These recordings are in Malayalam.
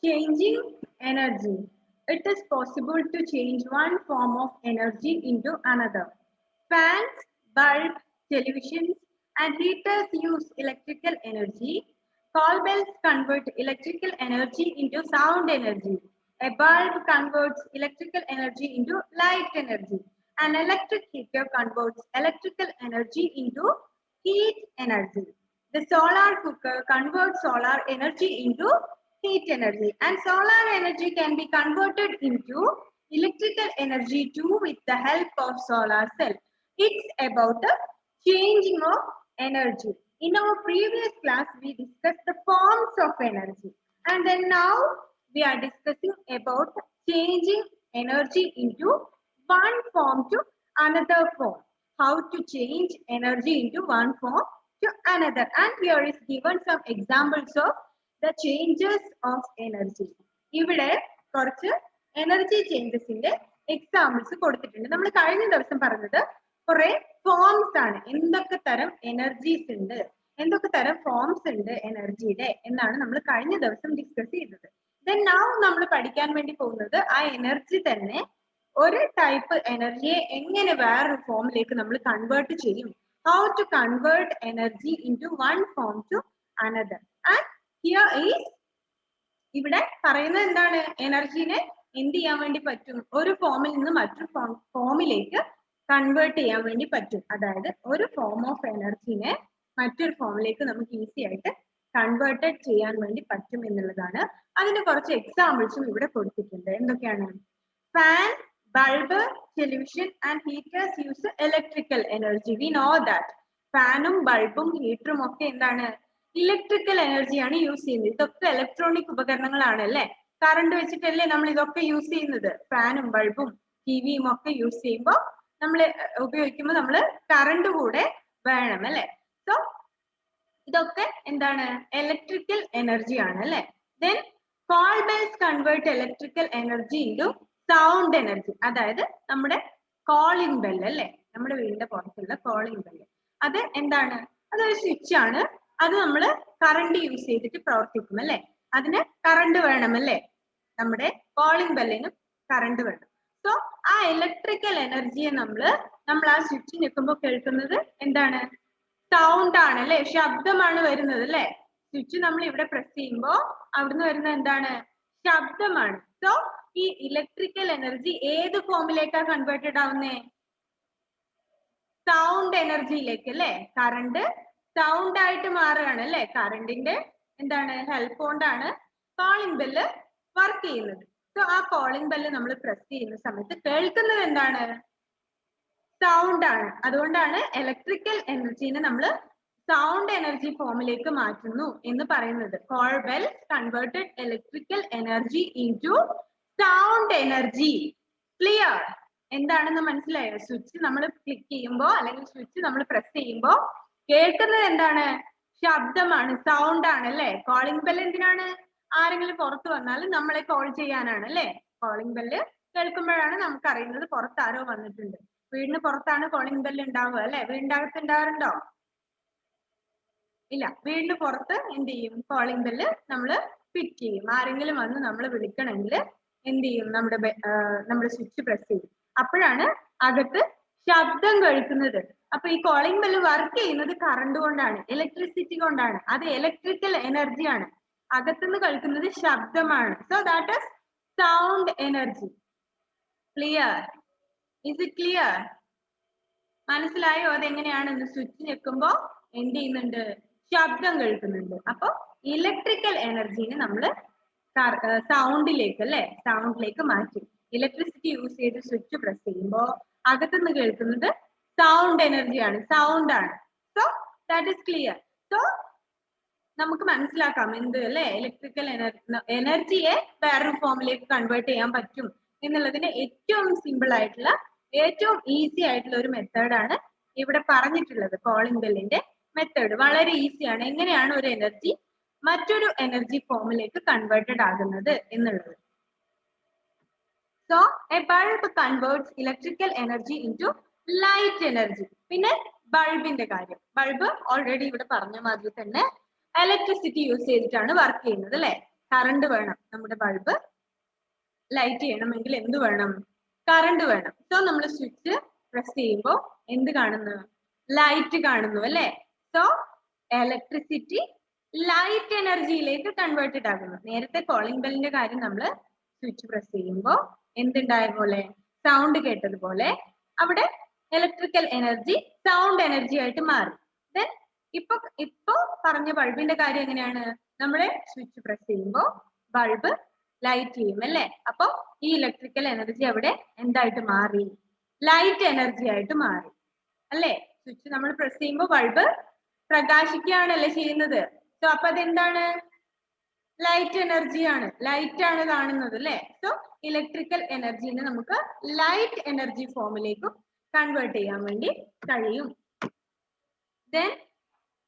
changing energy. It is possible to change one form of energy into another. Fans, bulbs, televisions, and heaters use electrical energy. Call bells convert electrical energy into sound energy. A bulb converts electrical energy into light energy. An electric heater converts electrical energy into heat energy. The solar cooker converts solar energy into heat energy. And solar energy can be converted into electrical energy too with the help of solar cell. It's about the changing of energy. In our previous class, we discussed the forms of energy. And then now we are discussing about changing energy into one form to another form. How to change energy into one form to another. And here is given some examples of the changes of energy. ഇവിടെ കുറച്ച് എനർജി ചേഞ്ചസിന്റെ എക്സാമ്പിൾസ് കൊടുത്തിട്ടുണ്ട്. നമ്മൾ കഴിഞ്ഞ ദിവസം പറഞ്ഞത് കുറെ ഫോംസ് ആണ്, എന്തൊക്കെ തരം എനർജീസ് ഉണ്ട്, എന്തൊക്കെ തരം ഫോംസ് ഉണ്ട് എനർജിയുടെ എന്നാണ് നമ്മൾ കഴിഞ്ഞ ദിവസം ഡിസ്കസ് ചെയ്തത്. ദെൻ നൗ നമ്മൾ പഠിക്കാൻ വേണ്ടി പോകുന്നത് ആ എനർജി തന്നെ ഒരു ടൈപ്പ് എനർജിയെ എങ്ങനെ വേറൊരു ഫോമിലേക്ക് നമ്മൾ കൺവേർട്ട് ചെയ്യും. How to convert energy into one form to another. And here is ഇവിടെ പറയുന്നത് എന്താണ്, എനർജിനെ എന്ത് ചെയ്യാൻ വേണ്ടി പറ്റും, ഒരു ഫോമിൽ നിന്ന് മറ്റൊരു ഫോമിലേക്ക് കൺവേർട്ട് ചെയ്യാൻ വേണ്ടി പറ്റും. അതായത് ഒരു ഫോം ഓഫ് എനർജിനെ മറ്റൊരു ഫോമിലേക്ക് നമുക്ക് ഈസി ആയിട്ട് കൺവേർട്ടഡ് ചെയ്യാൻ വേണ്ടി പറ്റും എന്നുള്ളതാണ്. അതിന് കുറച്ച് എക്സാമ്പിൾസും ഇവിടെ കൊടുത്തിട്ടുണ്ട്. എന്തൊക്കെയാണ്? Fan, bulb, television and heaters use electrical energy. We know that ഫാനും ബൾബും ഹീറ്ററും ഒക്കെ എന്താണ്, ഇലക്ട്രിക്കൽ എനർജിയാണ് യൂസ് ചെയ്യുന്നത്. ഇതൊക്കെ ഇലക്ട്രോണിക് ഉപകരണങ്ങളാണ് അല്ലെ, കറണ്ട് വെച്ചിട്ടല്ലേ നമ്മൾ ഇതൊക്കെ യൂസ് ചെയ്യുന്നത്. ഫാനും ബൾബും ടിവിയും ഒക്കെ യൂസ് ചെയ്യുമ്പോൾ നമ്മൾ ഉപയോഗിക്കുമ്പോൾ നമ്മൾ കറണ്ട് കൂടെ വേണം അല്ലെ. സോ ഇതൊക്കെ എന്താണ്, ഇലക്ട്രിക്കൽ എനർജി ആണ് അല്ലെ. Then call bells convert electrical energy into sound energy. അതായത് നമ്മുടെ കോളിംഗ് ബെൽ അല്ലെ, നമ്മുടെ വീടിന്റെ പുറത്തുള്ള കോളിംഗ് ബെൽ, അത് എന്താണ്, അതൊരു സ്വിച്ച് ആണ്. അത് നമ്മൾ കറണ്ട് യൂസ് ചെയ്തിട്ട് പ്രവർത്തിക്കും അല്ലെ. അതിന് കറണ്ട് വേണം അല്ലെ, നമ്മുടെ കോളിംഗ് ബെല്ലിന് കറണ്ട് വേണം. സോ ആ ഇലക്ട്രിക്കൽ എനർജിയെ നമ്മൾ ആ സ്വിച്ച് നിൽക്കുമ്പോൾ കേൾക്കുന്നത് എന്താണ്, സൗണ്ട് ആണ് അല്ലെ, ശബ്ദമാണ് വരുന്നത് അല്ലെ. സ്വിച്ച് നമ്മൾ ഇവിടെ പ്രസ് ചെയ്യുമ്പോൾ അവിടുന്ന് വരുന്നത് എന്താണ്, ശബ്ദമാണ്. സോ ഈ ഇലക്ട്രിക്കൽ എനർജി ഏത് ഫോമിലേക്കാ കൺവേർട്ടഡ് ആവുന്നേ, സൗണ്ട് എനർജിയിലേക്ക് അല്ലെ. കറണ്ട് സൗണ്ട് ആയിട്ട് മാറുകയാണ് അല്ലെ. കറണ്ടിന്റെ എന്താണ് ഹെൽപ്പ് കൊണ്ടാണ് കോളിംഗ് ബെല്ല് വർക്ക് ചെയ്യുന്നത്. സോ ആ കോളിംഗ് ബെല്ല് നമ്മൾ പ്രസ് ചെയ്യുന്ന സമയത്ത് കേൾക്കുന്നത് എന്താണ്, സൗണ്ട് ആണ്. അതുകൊണ്ടാണ് ഇലക്ട്രിക്കൽ എനർജിനെ നമ്മൾ സൗണ്ട് എനർജി ഫോമിലേക്ക് മാറ്റുന്നു എന്ന് പറയുന്നത്. Call bell converted electrical energy into sound energy. Clear? എന്താണെന്ന് മനസ്സിലായോ? സ്വിച്ച് നമ്മൾ ക്ലിക്ക് ചെയ്യുമ്പോൾ അല്ലെങ്കിൽ സ്വിച്ച് നമ്മൾ പ്രസ് ചെയ്യുമ്പോൾ കേൾക്കുന്നത് എന്താണ്, ശബ്ദമാണ്, സൗണ്ട് ആണ് അല്ലെ. കോളിംഗ് ബെൽ എന്തിനാണ്, ആരെങ്കിലും പുറത്ത് വന്നാൽ നമ്മളെ കോൾ ചെയ്യാനാണ് അല്ലെ. കോളിംഗ് ബെല്ല് കേൾക്കുമ്പോഴാണ് നമുക്ക് അറിയുന്നത് പുറത്ത് ആരോ വന്നിട്ടുണ്ട്. വീടിന് പുറത്താണ് കോളിംഗ് ബെല്ല് ഉണ്ടാവുക അല്ലെ. വീടിന്റെ അകത്ത് ഉണ്ടാവാറുണ്ടോ? ഇല്ല. വീടിന് പുറത്ത് എന്ത് ചെയ്യും, കോളിംഗ് ബെല്ല് നമ്മൾ ഫിറ്റ് ചെയ്യും. ആരെങ്കിലും വന്ന് നമ്മൾ വിളിക്കണമെങ്കിൽ എന്ത് ചെയ്യും, നമ്മുടെ സ്വിച്ച് പ്രസ് ചെയ്യും. അപ്പോഴാണ് അകത്ത് ശബ്ദം കേൾക്കുന്നത്. അപ്പൊ ഈ കോളിംഗ് ബെല്ല് വർക്ക് ചെയ്യുന്നത് കറണ്ട് കൊണ്ടാണ്, ഇലക്ട്രിസിറ്റി കൊണ്ടാണ്. അത് ഇലക്ട്രിക്കൽ എനർജിയാണ്. അകത്തുനിന്ന് കേൾക്കുന്നത് ശബ്ദമാണ്. So that is sound energy. Clear? Is it clear? മനസ്സിലായോ അതെങ്ങനെയാണെന്ന്? സ്വിച്ച് ഞെക്കുമ്പോ എന്ത് ചെയ്യുന്നുണ്ട്, ശബ്ദം കേൾക്കുന്നുണ്ട്. അപ്പൊ ഇലക്ട്രിക്കൽ എനർജിനെ നമ്മൾ സൗണ്ടിലേക്ക് അല്ലെ, സൗണ്ടിലേക്ക് മാറ്റി. ഇലക്ട്രിസിറ്റി യൂസ് ചെയ്ത് സ്വിച്ച് പ്രസ് ചെയ്യുമ്പോൾ അകത്തുനിന്ന് കേൾക്കുന്നത് സൗണ്ട് എനർജിയാണ്, സൗണ്ട് ആണ്. So that is clear. So നമുക്ക് മനസ്സിലാക്കാം എന്ത് അല്ലെ, ഇലക്ട്രിക്കൽ എനർജിയെ വേറൊരു ഫോമിലേക്ക് കൺവേർട്ട് ചെയ്യാൻ പറ്റും എന്നുള്ളതിന് ഏറ്റവും സിമ്പിൾ ആയിട്ടുള്ള, ഏറ്റവും ഈസി ആയിട്ടുള്ള ഒരു മെത്തേഡാണ് ഇവിടെ പറഞ്ഞിട്ടുള്ളത്. കോളിംഗ് ബെല്ലിന്റെ മെത്തേഡ് വളരെ ഈസിയാണ്. എങ്ങനെയാണ് ഒരു എനർജി മറ്റൊരു എനർജി ഫോമിലേക്ക് കൺവേർട്ടഡ് ആകുന്നത് എന്നുള്ളത്. So A bulb converts electrical energy into light energy. പിന്നെ ബൾബിന്റെ കാര്യം, ബൾബ് ഓൾറെഡി ഇവിടെ പറഞ്ഞ മാതിരി തന്നെ ഇലക്ട്രിസിറ്റി യൂസ് ചെയ്തിട്ടാണ് വർക്ക് ചെയ്യുന്നത് അല്ലെ. കറണ്ട് വേണം. നമ്മുടെ ബൾബ് ലൈറ്റ് ചെയ്യണമെങ്കിൽ എന്ത് വേണം? കറണ്ട് വേണം. സോ നമ്മൾ സ്വിച്ച് പ്രസ് ചെയ്യുമ്പോൾ എന്ത് കാണുന്നു? ലൈറ്റ് കാണുന്നു അല്ലേ? സോ ഇലക്ട്രിസിറ്റി ലൈറ്റ് എനർജിയിലേക്ക് കൺവേർട്ടഡ് ആകുന്നു. നേരത്തെ കോളിംഗ് ബെല്ലിന്റെ കാര്യം നമ്മൾ സ്വിച്ച് പ്രസ് ചെയ്യുമ്പോൾ എന്തുണ്ടായ പോലെ, സൗണ്ട് കേട്ടതുപോലെ അവിടെ ഇലക്ട്രിക്കൽ എനർജി സൗണ്ട് എനർജി ആയിട്ട് മാറി. ദെൻ ഇപ്പൊ പറഞ്ഞ ബൾബിന്റെ കാര്യം എങ്ങനെയാണ്? നമ്മള് സ്വിച്ച് പ്രസ് ചെയ്യുമ്പോൾ ബൾബ് ലൈറ്റ് ചെയ്യും അല്ലേ? അപ്പൊ ഈ ഇലക്ട്രിക്കൽ എനർജി അവിടെ എന്തായിട്ട് മാറി? ലൈറ്റ് എനർജി ആയിട്ട് മാറി അല്ലേ? സ്വിച്ച് നമ്മൾ പ്രസ് ചെയ്യുമ്പോൾ ബൾബ് പ്രകാശിക്കുകയാണല്ലേ ചെയ്യുന്നത്. സോ അപ്പൊ അതെന്താണ്? ലൈറ്റ് എനർജിയാണ്, ലൈറ്റ് ആണ് കാണുന്നത് അല്ലേ? സോ ഇലക്ട്രിക്കൽ എനർജിനെ നമുക്ക് ലൈറ്റ് എനർജി ഫോമിലേക്കും കൺവേർട്ട് ചെയ്യാൻ വേണ്ടി കഴിയും. Then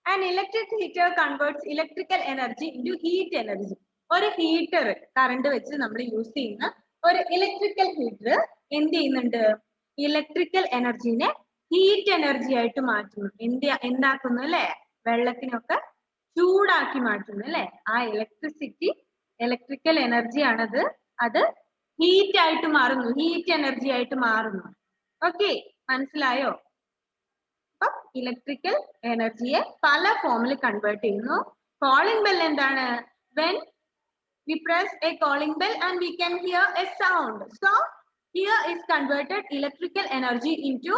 an electric heater converts electrical energy into heat energy. ഒരു ഹീറ്റർ കറണ്ട് വെച്ച് നമ്മൾ യൂസ് ചെയ്യുന്ന ഒരു ഇലക്ട്രിക്കൽ ഹീറ്റർ എന്ത് ചെയ്യുന്നുണ്ട്? ഇലക്ട്രിക്കൽ എനർജിനെ ഹീറ്റ് എനർജി ആയിട്ട് മാറ്റുന്നു. എന്താക്കുന്നു അല്ലെ? വെള്ളത്തിനൊക്കെ ചൂടാക്കി മാറ്റുന്നു അല്ലെ? ആ ഇലക്ട്രിക്കൽ എനർജി ആണത്, അത് ഹീറ്റ് ആയിട്ട് മാറുന്നു, ഹീറ്റ് എനർജി ആയിട്ട് മാറുന്നു. ഓക്കെ, മനസ്സിലായോ? അപ്പൊ ഇലക്ട്രിക്കൽ എനർജിയെ പല ഫോമിൽ കൺവേർട്ട് ചെയ്യുന്നു. കോളിംഗ് ബെൽ എന്താണ്? when we press a calling bell and we can hear a sound, so here is converted electrical energy into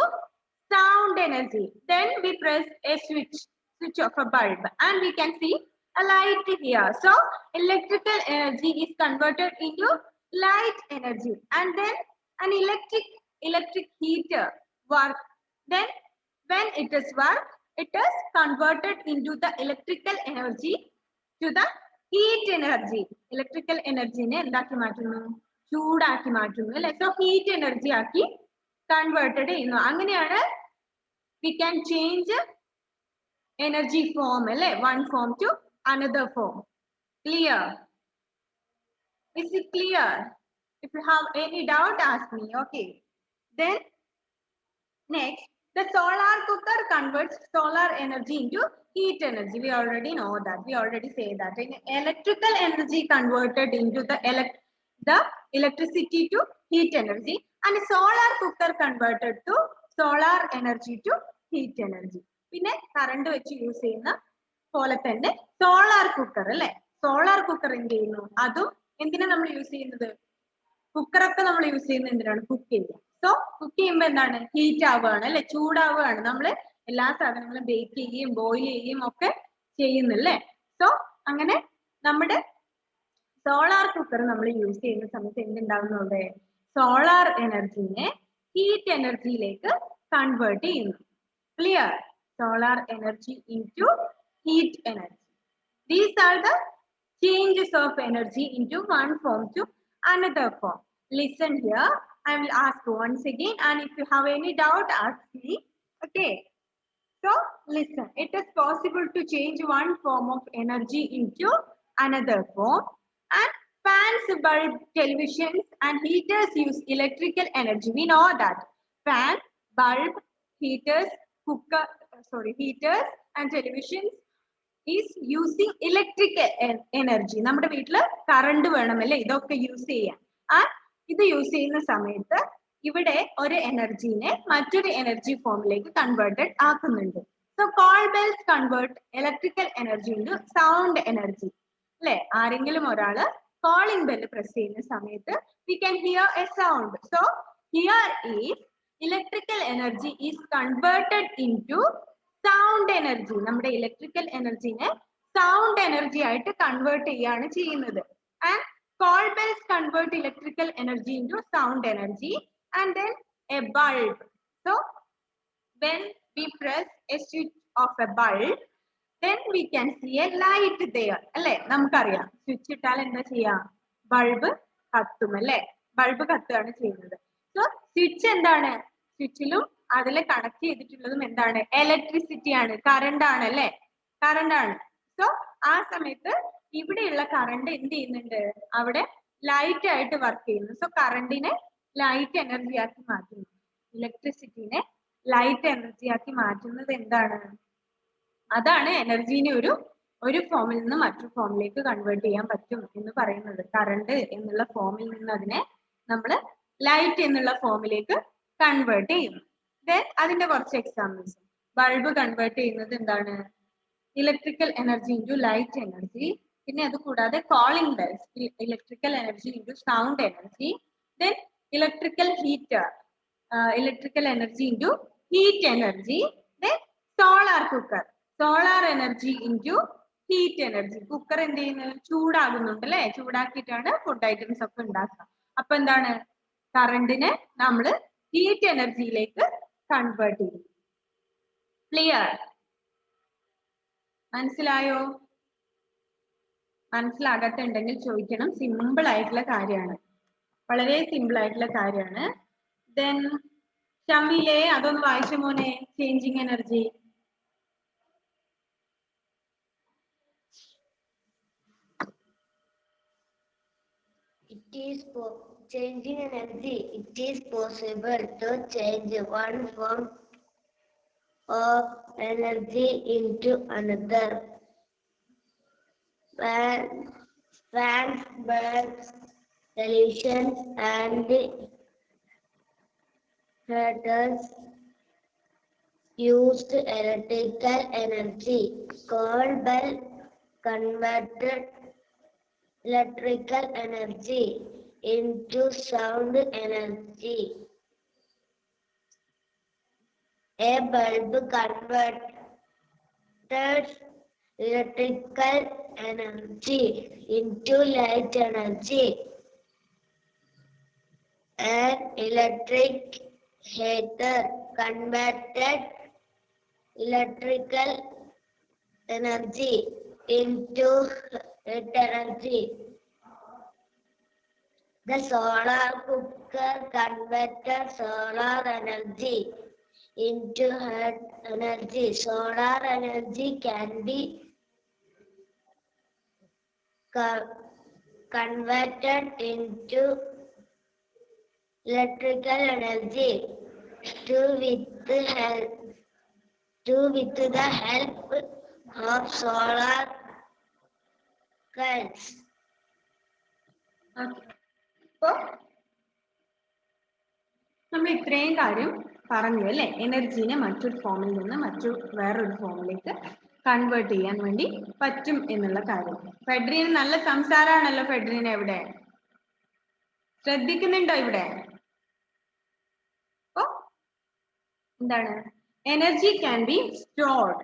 sound energy. Then we press a switch of a bulb and we can see a light here, so electrical energy is converted into light energy. And then an electric heater work. Then when it is work, it is converted into the electrical energy to the heat energy. Electrical energy ne endaki maatunnu? ചൂടാക്കി മാറ്റുന്നു അല്ലെ? സോ ഹീറ്റ് എനർജി ആക്കി കൺവേർട്ടഡ് ചെയ്യുന്നു. അങ്ങനെയാണ് we can change energy form അല്ലെ? one form to another form. Clear? Is it clear? If you have any doubt, ask me. Okay. Then next, the solar cooker converts solar energy into heat energy. We already know that. We already say that. In electrical energy converted into the electricity to heat energy, and solar cooker converted to solar energy to heat energy. പിന്നെ കറണ്ട് വെച്ച് യൂസ് ചെയ്യുന്ന പോലെ തന്നെ സോളാർ കുക്കർ അല്ലെ? സോളാർ കുക്കർ എന്ത് ചെയ്യുന്നു? അതും എന്തിനാ നമ്മൾ യൂസ് ചെയ്യുന്നത്? കുക്കറൊക്കെ നമ്മൾ യൂസ് ചെയ്യുന്നത് എന്തിനാണ്? കുക്ക് ചെയ്യാൻ. സോ കുക്ക് ചെയ്യുമ്പോൾ എന്താണ്? ഹീറ്റ് ആവുകയാണ് അല്ലെ? ചൂടാവുകയാണ്. നമ്മൾ എല്ലാ സാധനങ്ങളും ബേക്ക് ചെയ്യുകയും ബോയിൽ ചെയ്യുകയും ഒക്കെ ചെയ്യുന്നല്ലേ? സോ അങ്ങനെ നമ്മുടെ സോളാർ കുക്കർ നമ്മൾ യൂസ് ചെയ്യുന്ന സമയത്ത് എന്തുണ്ടാവുന്നു? അവിടെ സോളാർ എനർജിനെ ഹീറ്റ് എനർജിയിലേക്ക് കൺവേർട്ട് ചെയ്യുന്നു. Clear? Solar energy into heat energy. These are the changes of energy into one form to another form. Listen here. I will ask once again, and if you have any doubt, ask me. Okay. So listen. It is possible to change one form of energy into another form. And fans, bulbs, televisions, and heaters use electrical energy. We know that. Fan, bulb, heaters, heaters, and televisions is using electrical energy. നമ്മുടെ വീട്ടില് കറണ്ട് വേണമല്ലേ ഇതൊക്കെ യൂസ് ചെയ്യാൻ. ആ ഇത് യൂസ് ചെയ്യുന്ന സമയത്ത് ഇവിടെ ഒരു എനർജിനെ മറ്റൊരു എനർജി ഫോമിലേക്ക് കൺവേർട്ടഡ് ആക്കുന്നുണ്ട്. So call bells convert electrical energy into sound energy അല്ലെ? ആരെങ്കിലും ഒരാള് കോളിംഗ് ബെൽ പ്രസ് ചെയ്യുന്ന സമയത്ത് we can hear a sound. So here is electrical energy is converted into sound energy. നമ്മുടെ ഇലക്ട്രിക്കൽ എനർജിനെ സൗണ്ട് എനർജി ആയിട്ട് കൺവേർട്ട് ചെയ്യാണ് ചെയ്യുന്നത്. And call bells convert electrical energy into sound energy. And then a bulb. So when we press a switch of a bulb, then we can see a light there അല്ലെ? നമുക്കറിയാം സ്വിച്ച് ഇട്ടാൽ എന്താ ചെയ്യാ? ബൾബ് കത്തും അല്ലെ? ബൾബ് കത്തുകയാണ് ചെയ്യുന്നത്. സോ സ്വിച്ച് എന്താണ്? സ്വിച്ചിലും അതിൽ കണക്ട് ചെയ്തിട്ടുള്ളതും എന്താണ്? ഇലക്ട്രിസിറ്റി ആണ്, കറണ്ട് ആണ് അല്ലെ? കറണ്ട് ആണ്. സോ ആ സമയത്ത് ഇവിടെയുള്ള കറണ്ട് എന്ത് ചെയ്യുന്നുണ്ട്? അവിടെ ലൈറ്റ് ആയിട്ട് വർക്ക് ചെയ്യുന്നു. സോ കറണ്ടിനെ ലൈറ്റ് എനർജി ആക്കി മാറ്റുന്നു. ഇലക്ട്രിസിറ്റിനെ ലൈറ്റ് എനർജി ആക്കി മാറ്റുന്നത് എന്താണ്? അതാണ് എനർജീനെ ഒരു ഫോമിൽ നിന്ന് മറ്റൊരു ഫോമിലേക്ക് കൺവേർട്ട് ചെയ്യാൻ പറ്റും എന്ന് പറയുന്നത്. കറണ്ട് എന്നുള്ള ഫോമിൽ നിന്ന് അതിനെ നമ്മൾ ലൈറ്റ് എന്നുള്ള ഫോമിലേക്ക് കൺവേർട്ട് ചെയ്യും. ദെൻ അതിന്റെ കുറച്ച് എക്സാമ്പിൾസ്. ബൾബ് കൺവേർട്ട് ചെയ്യുന്നത് എന്താണ്? Electrical energy into light energy. പിന്നെ അത് കൂടാതെ calling bells, electrical energy into sound energy. Then electrical heater, electrical energy into heat energy. Then solar cooker, solar energy into heat energy. Cooker എന്ത് ചെയ്യുന്നത്? ചൂടാകുന്നുണ്ട് അല്ലെ? ചൂടാക്കിയിട്ടാണ് ഫുഡ് ഐറ്റംസ് ഒക്കെ ഉണ്ടാക്കുക. അപ്പൊ എന്താണ്? കറണ്ടിനെ നമ്മൾ ഹീറ്റ് എനർജിയിലേക്ക് കൺവേർട്ട് ചെയ്യും. ക്ലിയർ? മനസ്സിലായോ? മനസ്സിലാകത്തുണ്ടെങ്കിൽ ചോദിക്കണം. സിമ്പിൾ ആയിട്ടുള്ള കാര്യമാണ്, വളരെ സിമ്പിൾ ആയിട്ടുള്ള കാര്യമാണ്. ദെൻ ഷമീലെ അതൊന്ന് വായിച്ച മോനെ. Changing energy. Changing energy. It is possible to change one form of energy into another. Fans, bulbs, televisions, and heaters used electrical energy. Coal bulb converted electrical energy into sound energy. A bulb converted electrical energy into light energy. An electric heater converted electrical energy into heat energy. The solar cooker converted solar energy into heat energy. Solar energy can be converted into electrical energy with the help of solar cells. അപ്പോ നമ്മൾ ഇത്രയും കാര്യം പറഞ്ഞു അല്ലെ? എനർജീനെ മറ്റൊരു ഫോമിൽ നിന്ന് വേറൊരു ഫോമിലേക്ക് കൺവേർട്ട് ചെയ്യാൻ വേണ്ടി പറ്റും എന്നുള്ള കാര്യം. ഫെഡ്രീൻ നല്ല സംസാരമാണല്ലോ. ഫെഡ്രീൻ എവിടെ? ശ്രദ്ധിക്കുന്നുണ്ടോ ഇവിടെ? അപ്പോ എന്താണ്? Energy can be stored.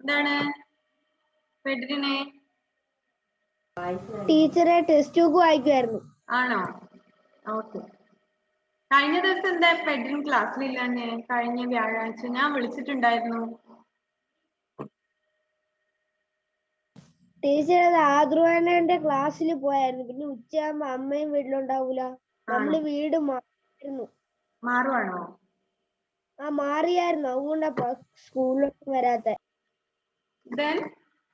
എന്താണ് ഫെഡ്രീനെ? ടീച്ചറെ ടെക്സ്റ്റ് ബുക്ക് വായിക്കുമായിരുന്നു. ആണോ? ഓക്കെ. കഴിഞ്ഞ ദിവസം എന്താ ഫെഡ്രീൻ ക്ലാസ്സിലില്ലാന്നെ? കഴിഞ്ഞ വ്യാഴാഴ്ച ഞാൻ വിളിച്ചിട്ടുണ്ടായിരുന്നു. ടീച്ചർ ആദ്രവാനന്റെ ക്ലാസ്സിൽ പോയായിരുന്നു. പിന്നെ ഉച്ചയാകുമ്പോ അമ്മയും വീട്ടിലുണ്ടാവൂല. നമ്മള് വീട് മാറിയിരുന്നു. മാറുവാണോ? ആ മാറിയായിരുന്നു. അതുകൊണ്ടാ സ്കൂളിലോട്ട് വരാത്ത. Then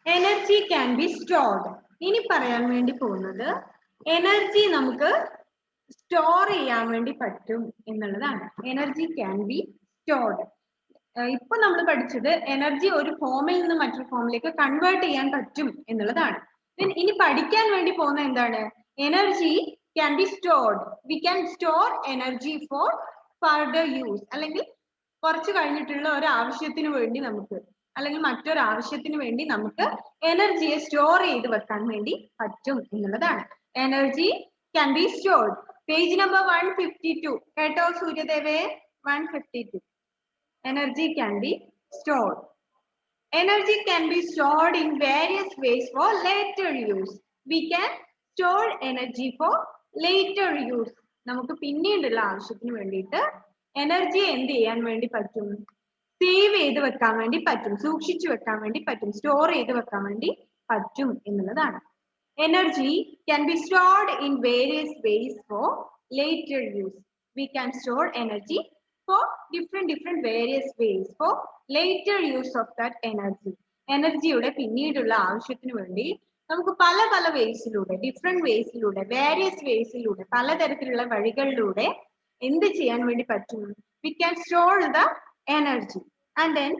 energy can be stored. ഇനി പറയാൻ വേണ്ടി പോകുന്നത് എനർജി നമുക്ക് സ്റ്റോർ ചെയ്യാൻ വേണ്ടി പറ്റും എന്നുള്ളതാണ്. Energy can be stored. ഇപ്പൊ നമ്മൾ പഠിച്ചത് എനർജി ഒരു ഫോമിൽ നിന്ന് മറ്റൊരു ഫോമിലേക്ക് കൺവേർട്ട് ചെയ്യാൻ പറ്റും എന്നുള്ളതാണ്. ഇനി പഠിക്കാൻ വേണ്ടി പോകുന്ന എന്താണ്? Energy can be stored. V can store energy four further use. അല്ലെങ്കിൽ കുറച്ച് കഴിഞ്ഞിട്ടുള്ള ഒരു ആവശ്യത്തിന് വേണ്ടി നമുക്ക്, അല്ലെങ്കിൽ മറ്റൊരു ആവശ്യത്തിന് വേണ്ടി നമുക്ക് എനർജിയെ സ്റ്റോർ ചെയ്ത് വെക്കാൻ വേണ്ടി പറ്റും എന്നുള്ളതാണ്. Energy can be stored. Page number 152 കേട്ടോ സൂര്യദേവേ? 152. Energy can be stored. Energy can be stored in various ways for later use. We can store energy for later use. നമുക്ക് പിന്നീടുള്ള ആവശ്യത്തിന് വേണ്ടിയിട്ട് എനർജി എന്ത് ചെയ്യാൻ വേണ്ടി പറ്റും? സേവ് ചെയ്ത് വെക്കാൻ വേണ്ടി പറ്റും, സൂക്ഷിച്ചു വെക്കാൻ വേണ്ടി പറ്റും, സ്റ്റോർ ചെയ്ത് വെക്കാൻ വേണ്ടി പറ്റും എന്നുള്ളതാണ്. Energy can be stored in various ways for later use. We can store energy for different various ways for later use of that energy. എനർജിയുടെ പിന്നീടുള്ള ആവശ്യത്തിന് വേണ്ടി നമുക്ക് പല പല വേസിലൂടെ, ഡിഫറെന്റ് വേസിലൂടെ, വേരിയസ് വേസിലൂടെ, പലതരത്തിലുള്ള വഴികളിലൂടെ എന്ത് ചെയ്യാൻ വേണ്ടി പറ്റും? We can store the energy. And then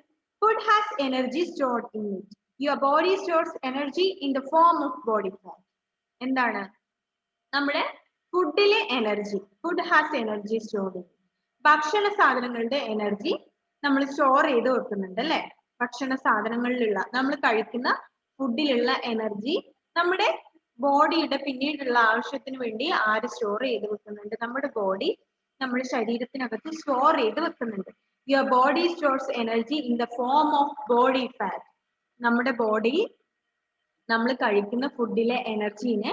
food has energy stored in it. Your body stores energy in the form of body fat. എന്താണ്? നമ്മുടെ ഫുഡിലെ energy, food has energy stored. ഭക്ഷണ സാധനങ്ങളുടെ എനർജി നമ്മൾ സ്റ്റോർ ചെയ്ത് വെക്കുന്നുണ്ട് അല്ലെ? ഭക്ഷണ സാധനങ്ങളിലുള്ള നമ്മൾ കഴിക്കുന്ന ഫുഡിലുള്ള എനർജി നമ്മുടെ ബോഡിയുടെ പിന്നീടുള്ള ആവശ്യത്തിന് വേണ്ടി ആര് സ്റ്റോർ ചെയ്ത് വെക്കുന്നുണ്ട്? നമ്മുടെ ബോഡി നമ്മുടെ ശരീരത്തിനകത്ത് സ്റ്റോർ ചെയ്ത് വെക്കുന്നുണ്ട്. Your body stores energy in the form of body fat. നമ്മുടെ ബോഡി നമ്മൾ കഴിക്കുന്ന ഫുഡിലെ എനർജീനെ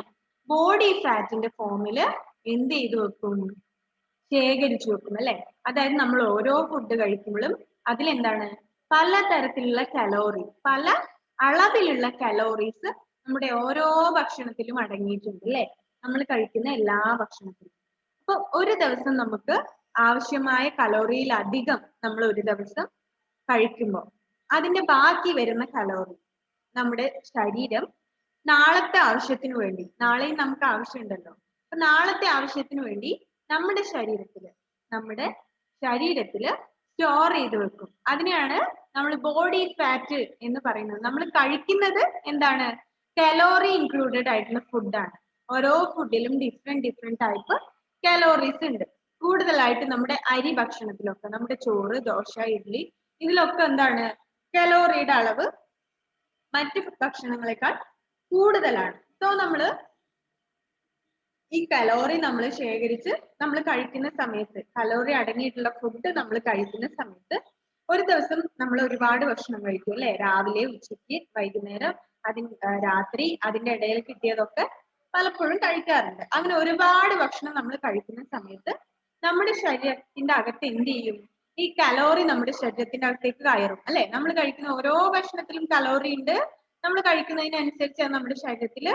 ബോഡി ഫാറ്റിന്റെ ഫോമില് എന്ത് ചെയ്ത് വെക്കും? ശേഖരിച്ചു വെക്കും അല്ലെ? അതായത് നമ്മൾ ഓരോ ഫുഡ് കഴിക്കുമ്പോഴും അതിലെന്താണ്? പലതരത്തിലുള്ള കലോറി, പല അളവിലുള്ള കലോറീസ് നമ്മുടെ ഓരോ ഭക്ഷണത്തിലും അടങ്ങിയിട്ടുണ്ട് അല്ലെ? നമ്മൾ കഴിക്കുന്ന എല്ലാ ഭക്ഷണത്തിലും. അപ്പൊ ഒരു ദിവസം നമുക്ക് ആവശ്യമായ കലോറിയിലധികം നമ്മൾ ഒരു ദിവസം കഴിക്കുമ്പോൾ അതിന്റെ ബാക്കി വരുന്ന കലോറി നമ്മുടെ ശരീരം നാളത്തെ ആവശ്യത്തിന് വേണ്ടി, നാളെയും നമുക്ക് ആവശ്യമുണ്ടല്ലോ, അപ്പൊ നാളത്തെ ആവശ്യത്തിന് വേണ്ടി നമ്മുടെ ശരീരത്തില് സ്റ്റോർ ചെയ്ത് വെക്കും. അതിനെയാണ് നമ്മൾ ബോഡി ഫാറ്റ് എന്ന് പറയുന്നത്. നമ്മൾ കഴിക്കുന്നത് എന്താണ്? കലോറി ഇൻക്ലൂഡഡ് ആയിട്ടുള്ള ഫുഡാണ്. ഓരോ ഫുഡിലും ഡിഫറെന്റ് ടൈപ്പ് കലോറീസ് ഉണ്ട്. കൂടുതലായിട്ട് നമ്മുടെ അരി ഭക്ഷണത്തിലൊക്കെ, നമ്മുടെ ചോറ്, ദോശ, ഇഡ്ഡലി, ഇതിലൊക്കെ എന്താണ്? കലോറിയുടെ അളവ് മറ്റ് ഭക്ഷണങ്ങളെക്കാൾ കൂടുതലാണ്. സോ നമ്മള് ഈ കലോറി നമ്മൾ ശേഖരിച്ച് നമ്മൾ കഴിക്കുന്ന സമയത്ത്, കലോറി അടങ്ങിയിട്ടുള്ള ഫുഡ് നമ്മൾ കഴിക്കുന്ന സമയത്ത് ഒരു ദിവസം നമ്മൾ ഒരുപാട് ഭക്ഷണം കഴിക്കും അല്ലെ? രാവിലെ, ഉച്ചയ്ക്ക്, വൈകുന്നേരം, രാത്രി, അതിന്റെ ഇടയിൽ കിട്ടിയതൊക്കെ പലപ്പോഴും കഴിക്കാറുണ്ട്. അങ്ങനെ ഒരുപാട് ഭക്ഷണം നമ്മൾ കഴിക്കുന്ന സമയത്ത് നമ്മുടെ ശരീരത്തിന്റെ അകത്ത് എന്ത് ചെയ്യും? ഈ കലോറി നമ്മുടെ ശരീരത്തിന്റെ അകത്തേക്ക് കയറും അല്ലെ? നമ്മൾ കഴിക്കുന്ന ഓരോ ഭക്ഷണത്തിലും കലോറി ഉണ്ട്. നമ്മൾ കഴിക്കുന്നതിനനുസരിച്ച് നമ്മുടെ ശരീരത്തിൽ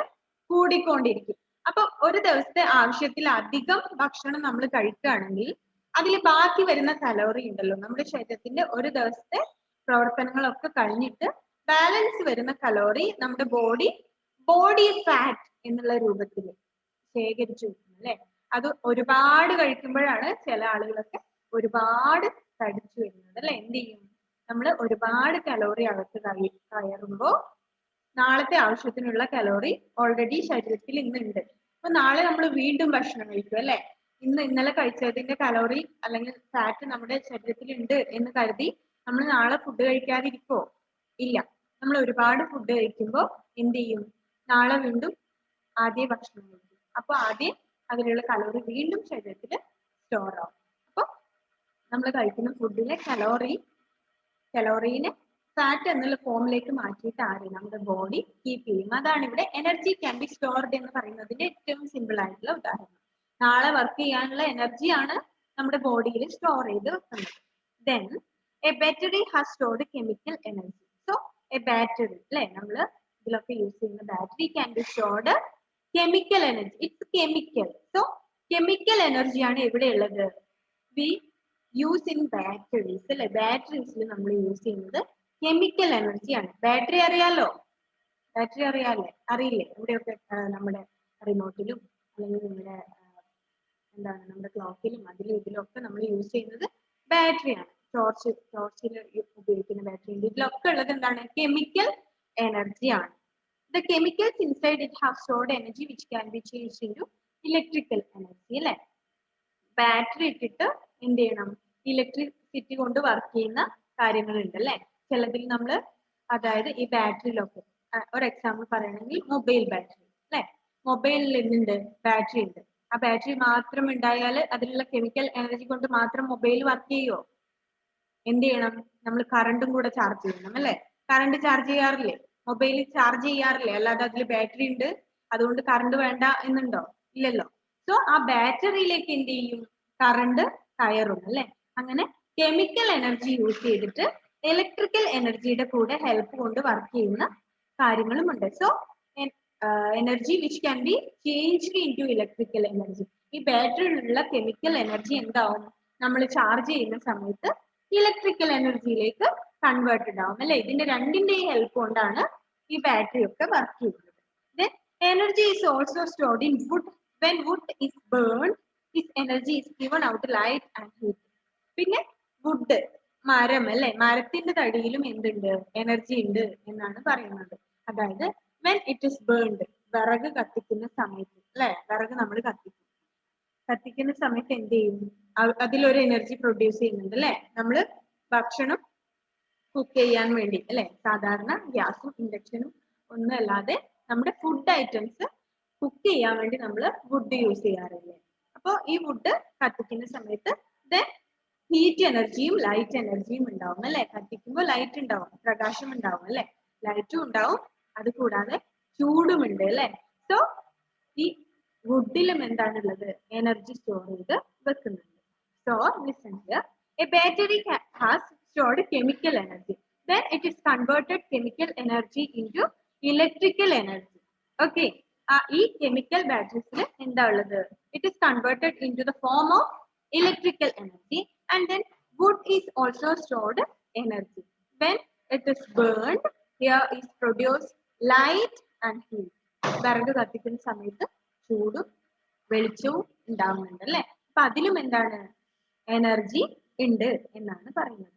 കൂടിക്കൊണ്ടിരിക്കും. അപ്പൊ ഒരു ദിവസത്തെ ആവശ്യത്തിലധികം ഭക്ഷണം നമ്മൾ കഴിക്കുകയാണെങ്കിൽ അതിൽ ബാക്കി വരുന്ന കലോറി ഉണ്ടല്ലോ, നമ്മുടെ ശരീരത്തിന്റെ ഒരു ദിവസത്തെ പ്രവർത്തനങ്ങളൊക്കെ കഴിഞ്ഞിട്ട് ബാലൻസ് വരുന്ന കലോറി നമ്മുടെ ബോഡി ഫാറ്റ് എന്നുള്ള രൂപത്തിൽ ശേഖരിച്ചു വെക്കും അല്ലെ? അത് ഒരുപാട് കഴിക്കുമ്പോഴാണ് ചില ആളുകളൊക്കെ ഒരുപാട് തടിച്ചു വരുന്നത് അല്ലെ? എന്ത് ചെയ്യും? നമ്മൾ ഒരുപാട് കലോറി അകത്ത് കയറുമ്പോൾ നാളത്തെ ആവശ്യത്തിനുള്ള കലോറി ഓൾറെഡി ശരീരത്തിൽ ഇന്നുണ്ട്. അപ്പൊ നാളെ നമ്മൾ വീണ്ടും ഭക്ഷണം കഴിക്കും അല്ലെ? ഇന്നലെ കഴിച്ചതിന്റെ കലോറി അല്ലെങ്കിൽ ഫാറ്റ് നമ്മുടെ ശരീരത്തിൽ ഉണ്ട് എന്ന് കരുതി നമ്മൾ നാളെ ഫുഡ് കഴിക്കാതിരിക്കോ? ഇല്ല. നമ്മൾ ഒരുപാട് ഫുഡ് കഴിക്കുമ്പോൾ എന്ത് ചെയ്യും? നാളെ വീണ്ടും ആദ്യ ഭക്ഷണം കഴിക്കും. അപ്പൊ ആദ്യം അതിലുള്ള കലോറി വീണ്ടും ശരീരത്തിൽ സ്റ്റോർ ആവും. അപ്പൊ നമ്മൾ കഴിക്കുന്ന ഫുഡിലെ കലോറീനെ ഫാറ്റ് എന്നുള്ള ഫോമിലേക്ക് മാറ്റിയിട്ട് നമ്മുടെ ബോഡി കീപ്പ് ചെയ്യും. അതാണ് ഇവിടെ എനർജി ക്യാൻ ബി സ്റ്റോർഡ് എന്ന് പറയുന്നതിന്റെ ഏറ്റവും സിമ്പിൾ ആയിട്ടുള്ള ഉദാഹരണം. നാളെ വർക്ക് ചെയ്യാനുള്ള എനർജിയാണ് നമ്മുടെ ബോഡിയിൽ സ്റ്റോർ ചെയ്ത് വെക്കുന്നത്. Then A battery has stored chemical energy. So A battery അല്ലെ, നമ്മൾ ഇതിലൊക്കെ യൂസ് ചെയ്യുന്ന battery can be stored chemical energy. It's chemical. So chemical എനർജിയാണ് ഇവിടെ ഉള്ളത്. വി യൂസ് ഇൻ ബാറ്ററീസ് അല്ലെ? ബാറ്ററീസിൽ നമ്മൾ യൂസ് ചെയ്യുന്നത് കെമിക്കൽ എനർജിയാണ്. ബാറ്ററി അറിയാലോ? അറിയില്ലേ? ഇവിടെയൊക്കെ നമ്മുടെ റിമോട്ടിലും അല്ലെങ്കിൽ നമ്മുടെ ക്ലോക്കിലും അതിലും ഇതിലും ഒക്കെ നമ്മൾ യൂസ് ചെയ്യുന്നത് ബാറ്ററിയാണ്. ടോർച്ചിൽ ഉപയോഗിക്കുന്ന ബാറ്ററി ഉണ്ട്. ഇതിലൊക്കെ ഉള്ളത് എന്താണ്? കെമിക്കൽ എനർജിയാണ്. The chemicals inside it have stored energy which can be changed into electrical energy അല്ലെ? ബാറ്ററി ഇട്ടിട്ട് എന്ത് ചെയ്യണം? ഇലക്ട്രിസിറ്റി കൊണ്ട് വർക്ക് ചെയ്യുന്ന കാര്യങ്ങളുണ്ട് അല്ലെ? ചിലതിൽ നമ്മൾ, അതായത് ഈ ബാറ്ററിയിലൊക്കെ ഒരു എക്സാമ്പിൾ പറയണമെങ്കിൽ മൊബൈൽ ബാറ്ററി അല്ലെ? മൊബൈലിൽ എന്തുണ്ട്? ബാറ്ററി ഉണ്ട്. ആ ബാറ്ററി മാത്രം ഉണ്ടായാൽ അതിലുള്ള കെമിക്കൽ എനർജി കൊണ്ട് മാത്രം മൊബൈൽ വർക്ക് ചെയ്യുമോ? എന്ത് ചെയ്യണം? നമ്മൾ കറണ്ടും കൂടെ ചാർജ് ചെയ്യണം അല്ലെ? കറണ്ട് ചാർജ് ചെയ്യാറില്ലേ? മൊബൈൽ ചാർജ് ചെയ്യാറില്ലേ? അല്ലാതെ അതിൽ ബാറ്ററി ഉണ്ട് അതുകൊണ്ട് കറണ്ട് വേണ്ട എന്നുണ്ടോ? ഇല്ലല്ലോ. സോ ആ ബാറ്ററിയിലേക്ക് എന്ത് ചെയ്യും? കറണ്ട് കയറും അല്ലെ? അങ്ങനെ കെമിക്കൽ എനർജി യൂസ് ചെയ്തിട്ട് ഇലക്ട്രിക്കൽ എനർജിയുടെ കൂടെ ഹെൽപ്പ് കൊണ്ട് വർക്ക് ചെയ്യുന്ന കാര്യങ്ങളുമുണ്ട്. So energy which can be changed into electrical energy. ഈ ബാറ്ററിയിലുള്ള കെമിക്കൽ എനർജി എന്താവും? നമ്മൾ ചാർജ് ചെയ്യുന്ന സമയത്ത് ഇലക്ട്രിക്കൽ എനർജിയിലേക്ക് കൺവേർട്ടഡ് ആവും അല്ലെ? ഇതിന്റെ രണ്ടിന്റെയും ഹെൽപ്പ് കൊണ്ടാണ് ഈ ബാറ്ററി ഒക്കെ വർക്ക് ചെയ്യുന്നത്. Then energy is also stored in wood. When wood is burned, this energy is given out light and heat. പിന്നെ വുഡ് മരം അല്ലെ, മരത്തിന്റെ തടിയിലും എന്തുണ്ട്, എനർജി ഉണ്ട് എന്നാണ് പറയുന്നത്. അതായത് when it is burned, വിറക് കത്തിക്കുന്ന സമയത്ത് അല്ലെ, വിറക് നമ്മൾ കത്തിക്കുന്ന സമയത്ത് എന്ത് ചെയ്യും, അതിലൊരു എനർജി പ്രൊഡ്യൂസ് ചെയ്യുന്നുണ്ട് അല്ലെ. നമ്മള് ഭക്ഷണം കുക്ക് ചെയ്യാൻ വേണ്ടി അല്ലെ, സാധാരണ ഗ്യാസും ഇൻഡക്ഷനും ഒന്നും അല്ലാതെ നമ്മുടെ ഫുഡ് ഐറ്റംസ് കുക്ക് ചെയ്യാൻ വേണ്ടി നമ്മൾ വുഡ് യൂസ് ചെയ്യാറില്ലേ. അപ്പോൾ ഈ വുഡ് കത്തിക്കുന്ന സമയത്ത് ഹീറ്റ് എനർജിയും ലൈറ്റ് എനർജിയും ഉണ്ടാവും അല്ലെ. കത്തിക്കുമ്പോൾ ലൈറ്റ് ഉണ്ടാവും, പ്രകാശം ഉണ്ടാവും അല്ലെ, ലൈറ്റും ഉണ്ടാവും, അത് കൂടാതെ ചൂടുമുണ്ട് അല്ലെ. സോ ഈ വുഡിലും എന്താണുള്ളത്, എനർജി സ്റ്റോർ ചെയ്ത് വെക്കുന്നുണ്ട്. So listen here, A battery has stored chemical energy, then it is converted chemical energy into electrical energy. Okay, ഈ chemical batteries എന്താ ഉള്ളത്, it is converted into the form of electrical energy, and then wood is also stored energy. When it is burned, here is produced light and heat. വിറക് കത്തിക്കുന്ന സമയത്ത് ചൂടും വെളിച്ചവും ഉണ്ടാവുന്നുണ്ട് അല്ലെ. അപ്പൊ അതിലും എന്താണ്, എനർജി ഉണ്ട് എന്നാണ് പറയുന്നത്.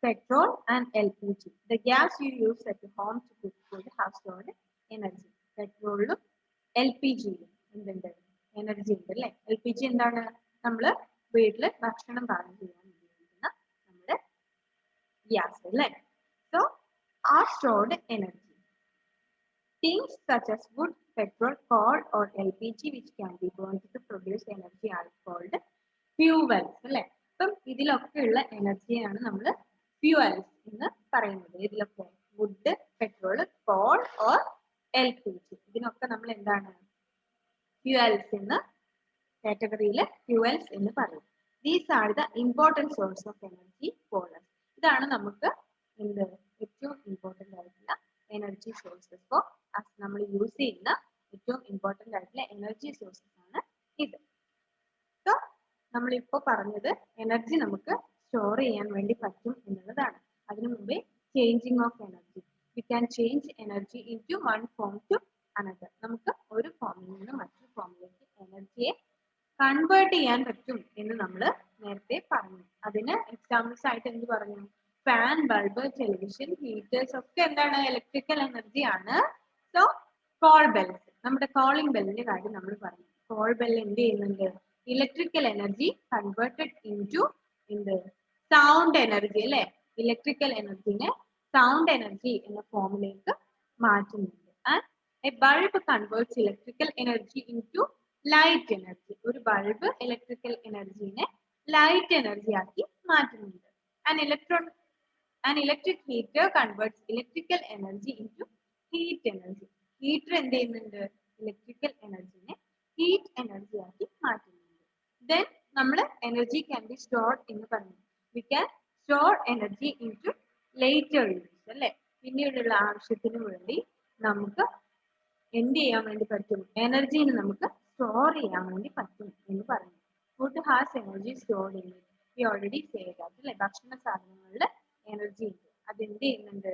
Petrol and LPG, the gas you use at home to cook food, have stored energy. പെട്രോളിലും LPGയിലും എന്തുണ്ട്, എനർജി ഉണ്ട് അല്ലെ. LPG എന്താണ്, നമ്മള് വീട്ടില് ഭക്ഷണം പാകം ചെയ്യാൻ ഉപയോഗിക്കുന്ന നമ്മുടെ ഗ്യാസ് അല്ലെ. So are stored energy. Things such as wood, petrol, coal or LPG which can be burned to produce energy are called fuels അല്ലെ. അപ്പം ഇതിലൊക്കെ ഉള്ള എനർജിയാണ് നമ്മൾ ഫ്യൂവൽസ് എന്ന് പറയുന്നത്. ഇതിലൊക്കെ wood, petrol, coal or LPG, ഇതിനൊക്കെ നമ്മൾ എന്താണ്, ഫ്യൂവൽസ് എന്ന് കാറ്റഗറിയിൽ ഫ്യൂവൽസ് എന്ന് പറയും. These are the important source of energy for us. ഇതാണ് നമുക്ക് എന്ത് ഏറ്റവും ഇമ്പോർട്ടൻ്റ് ആയിട്ടുള്ള എനർജി സോഴ്സസ് ഫോർ us. നമ്മൾ യൂസ് ചെയ്യുന്ന ഏറ്റവും ഇമ്പോർട്ടൻ്റ് ആയിട്ടുള്ള എനർജി സോഴ്സസ് ആണ് ഇത്. സോ നമ്മളിപ്പോൾ പറഞ്ഞത് എനർജി നമുക്ക് സ്റ്റോർ ചെയ്യാൻ വേണ്ടി പറ്റും എന്നുള്ളതാണ്. അതിനു മുമ്പേ changing of energy, we can change energy into one form to another. നമുക്ക് ഒരു ഫോമിൽ നിന്ന് മറ്റൊരു ഫോമിലേക്ക് എനർജിയെ കൺവേർട്ട് ചെയ്യാൻ പറ്റും എന്ന് നമ്മൾ നേരത്തെ പറഞ്ഞു. അതിന് എക്സാമ്പിൾസ് ആയിട്ട് എന്ത് പറഞ്ഞു, ഫാൻ, ബൾബ്, ടെലിവിഷൻ, ഹീറ്റേഴ്സ് ഒക്കെ എന്താണ്, ഇലക്ട്രിക്കൽ എനർജി ആണ്. സോ കോൾ ബെൽസ്, നമ്മുടെ കോളിംഗ് ബെല്ലിന്റെ കാര്യം നമ്മൾ പറഞ്ഞു. കോൾ ബെൽ എന്ത് ചെയ്യുന്നുണ്ട്, ഇലക്ട്രിക്കൽ എനർജി കൺവേർട്ടഡ് ഇൻടു എന്ത്, സൗണ്ട് എനർജി അല്ലെ. ഇലക്ട്രിക്കൽ എനർജിനെ സൗണ്ട് എനർജി എന്ന ഫോമിലേക്ക് മാറ്റുന്നുണ്ട്. And A bulb converts electrical energy into light energy. ഒരു ബൾബ് ഇലക്ട്രിക്കൽ എനർജിനെ ലൈറ്റ് എനർജി ആക്കി മാറ്റുന്നുണ്ട്. An electric heater converts electrical energy into heat energy. Heater എന്ത് ചെയ്യുന്നുണ്ട്, ഇലക്ട്രിക്കൽ എനർജിനെ ഹീറ്റ് എനർജി ആക്കി മാറ്റുന്നുണ്ട്. ദെൻ നമ്മൾ എനർജി ക്യാൻ ബി സ്റ്റോർഡ് എന്ന് പറഞ്ഞു. We can store energy into later use അല്ലെ. പിന്നീടുള്ള ആവശ്യത്തിന് വേണ്ടി നമുക്ക് എന്ത് ചെയ്യാൻ വേണ്ടി പറ്റും, എനർജീനെ നമുക്ക് സ്റ്റോർ ചെയ്യാൻ വേണ്ടി പറ്റും എന്ന് പറഞ്ഞു. Food has energy stored in it. We already say that അല്ലെ. ഭക്ഷണ സാധനങ്ങളിൽ എനർജി ഉണ്ട്, അതെന്ത് ചെയ്യുന്നുണ്ട്,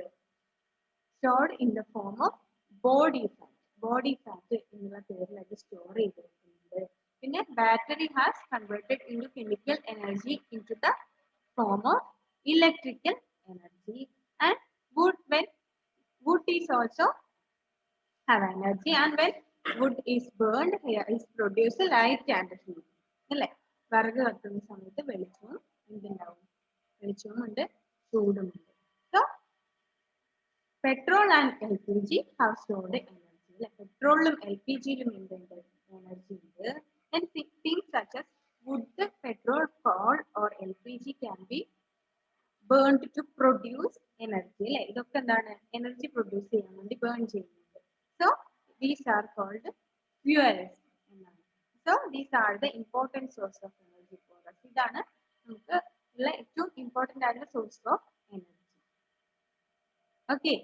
stored in the form of body fat. Body fat എന്നുള്ള പേരിൽ അത് സ്റ്റോർ ചെയ്ത് വെക്കുന്നുണ്ട്. പിന്നെ battery has converted into chemical energy into the form of electrical energy. And wood is also have energy, and when wood is burned, here is produced light and heat അല്ലെ. വിറക് കത്തുന്ന സമയത്ത് വെളിച്ചവും എന്തുണ്ടാവും, വെളിച്ചവും ഉണ്ട്, ചൂടുമുണ്ട്. So petrol and LPG have stored energy അല്ലെ. പെട്രോളിലും LPGയിലും എന്തുണ്ട്, എനർജി ഉണ്ട്. And things such as wood, petrol, coal or LPG can be burned to produce energy അല്ലെ. ഇതൊക്കെ എന്താണ്, എനർജി പ്രൊഡ്യൂസ് ചെയ്യാൻ വേണ്ടി ബേൺ ചെയ്യുന്നുണ്ട്. So these are called fuels എന്നാണ്. So these are the important source of energy for us. ഇതാണ് നമുക്ക് ഉള്ള ഏറ്റവും ഇമ്പോർട്ടൻ്റ് ആയിട്ടുള്ള സോഴ്സ് ഓഫ് എനർജി. ഓക്കെ.